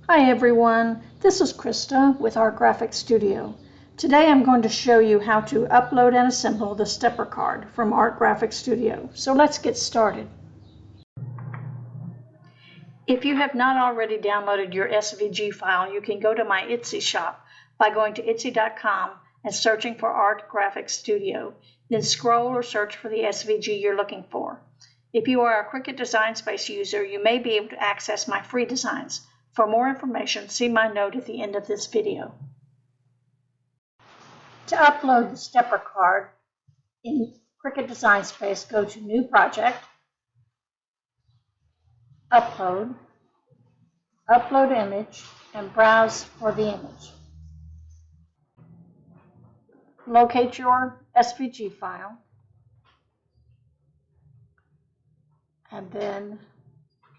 Hi everyone, this is Krista with Art Graphic Studio. Today I'm going to show you how to upload and assemble the stepper card from Art Graphic Studio. So let's get started. If you have not already downloaded your SVG file, you can go to my Etsy shop by going to etsy.com and searching for Art Graphic Studio. Then scroll or search for the SVG you're looking for. If you are a Cricut Design Space user, you may be able to access my free designs. For more information, see my note at the end of this video. To upload the stepper card in Cricut Design Space, go to New Project, Upload, Upload Image, and browse for the image. Locate your SVG file, and then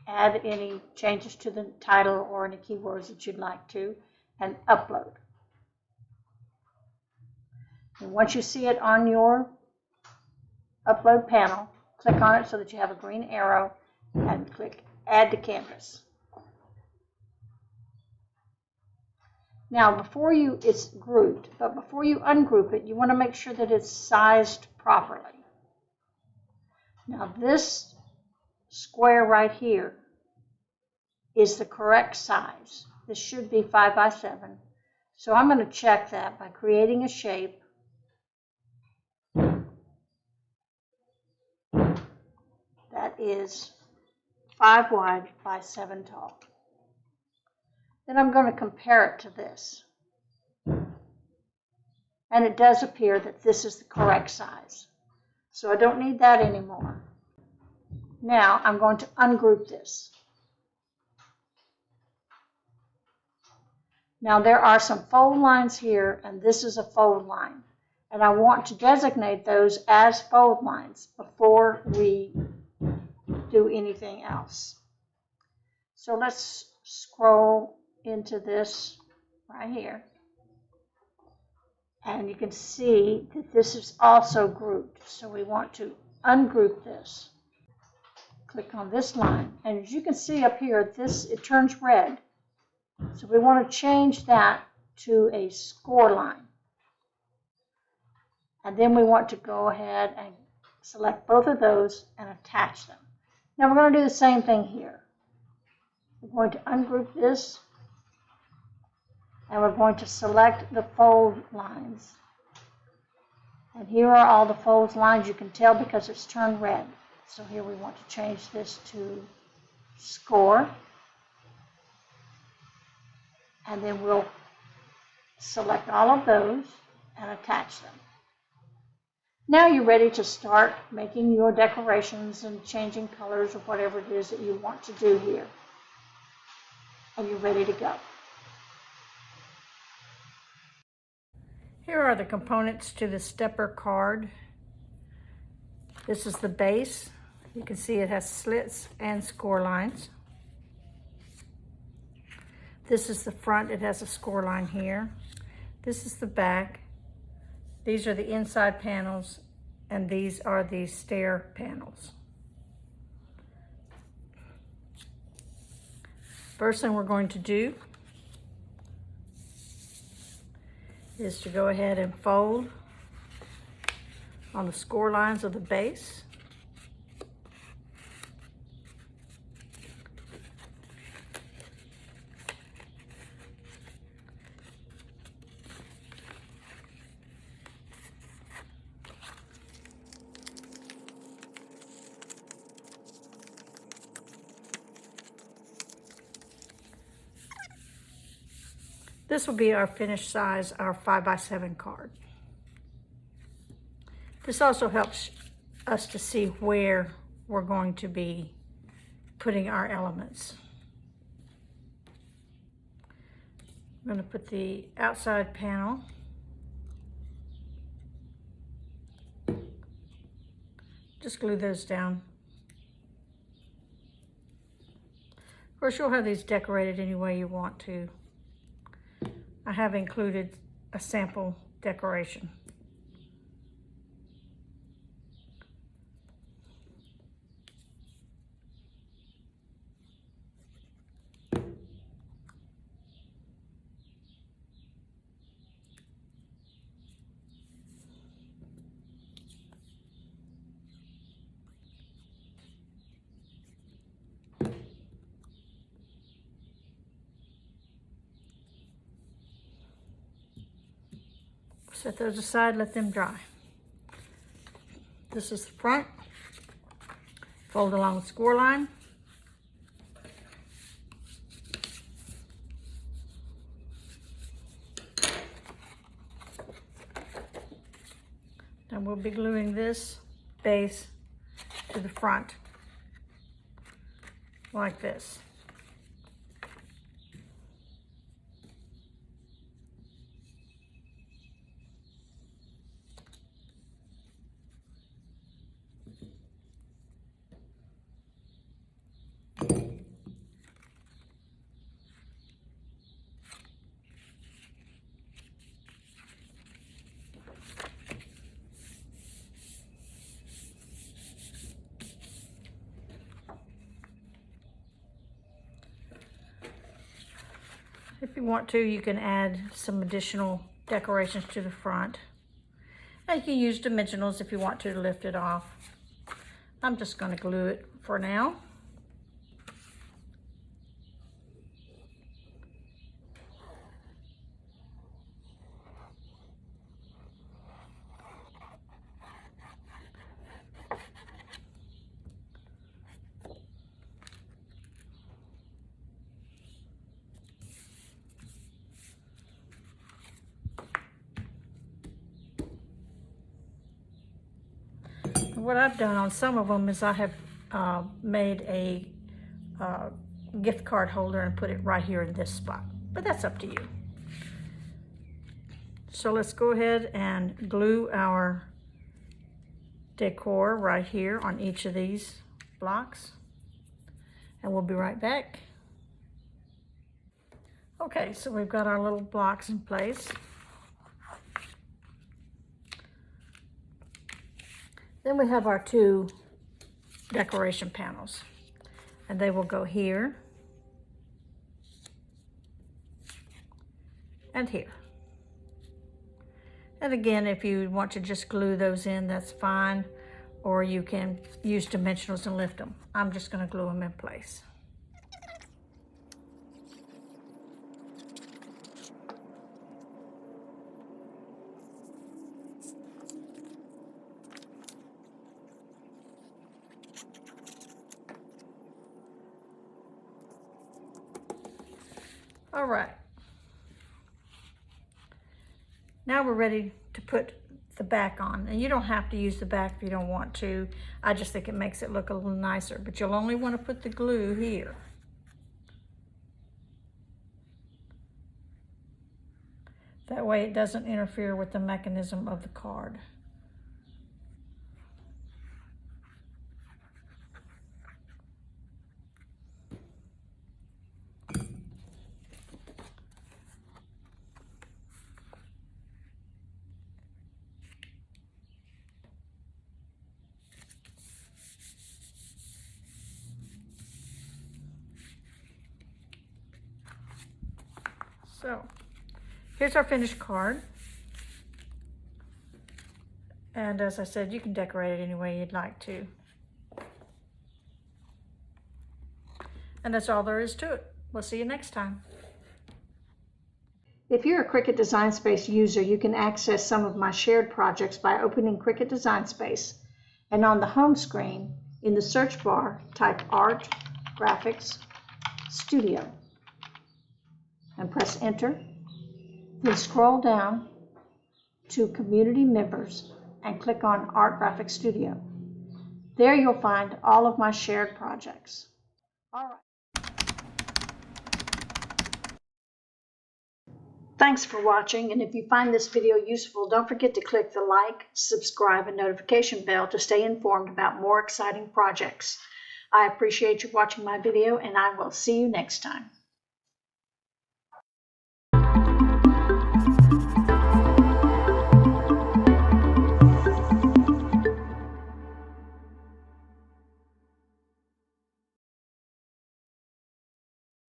add any changes to the title or any keywords that you'd like to, and upload. And once you see it on your upload panel, click on it so that you have a green arrow and click Add to Canvas. Now it's grouped, but before you ungroup it, you want to make sure that it's sized properly. Now this square right here is the correct size. This should be 5 by 7. So I'm going to check that by creating a shape that is 5 wide by 7 tall. Then I'm going to compare it to this. And it does appear that this is the correct size. So I don't need that anymore. Now I'm going to ungroup this. Now there are some fold lines here, and this is a fold line. And I want to designate those as fold lines before we do anything else. So let's scroll into this right here. And you can see that this is also grouped. So we want to ungroup this. Click on this line. And as you can see up here, it turns red. So we want to change that to a score line. And then we want to go ahead and select both of those and attach them. Now we're going to do the same thing here. We're going to ungroup this, and we're going to select the fold lines. And here are all the fold lines. You can tell because it's turned red. So here we want to change this to score. And then we'll select all of those and attach them. Now you're ready to start making your decorations and changing colors or whatever it is that you want to do here. And you're ready to go. Here are the components to the stepper card. This is the base. You can see it has slits and score lines. This is the front. It has a score line here. This is the back. These are the inside panels, and these are the stair panels. First thing we're going to do is to go ahead and fold on the score lines of the base. This will be our finished size, our 5 by 7 card. This also helps us to see where we're going to be putting our elements. I'm going to put the outside panel. Just glue those down. Of course, you'll have these decorated any way you want to. I have included a sample decoration. Set those aside, let them dry. This is the front. Fold along the score line. And we'll be gluing this base to the front like this. If you want to, you can add some additional decorations to the front. And you can use dimensionals if you want to lift it off. I'm just going to glue it for now. What I've done on some of them is I have made a gift card holder and put it right here in this spot, but that's up to you. So let's go ahead and glue our decor right here on each of these blocks, and we'll be right back. Okay, so we've got our little blocks in place. Then we have our two decoration panels, and they will go here and here. And again, if you want to just glue those in, that's fine, or you can use dimensionals and lift them. I'm just going to glue them in place. All right, now we're ready to put the back on, and you don't have to use the back if you don't want to. I just think it makes it look a little nicer, but you'll only want to put the glue here. That way it doesn't interfere with the mechanism of the card. So here's our finished card. And as I said, you can decorate it any way you'd like to. And that's all there is to it. We'll see you next time. If you're a Cricut Design Space user, you can access some of my shared projects by opening Cricut Design Space. And on the home screen, in the search bar, type Art, Graphics, Studio. And press enter, then scroll down to Community Members and click on Art Graphics Studio. There you'll find all of my shared projects. All right. Thanks for watching, and if you find this video useful, don't forget to click the like, subscribe, and notification bell to stay informed about more exciting projects. I appreciate you watching my video, and I will see you next time.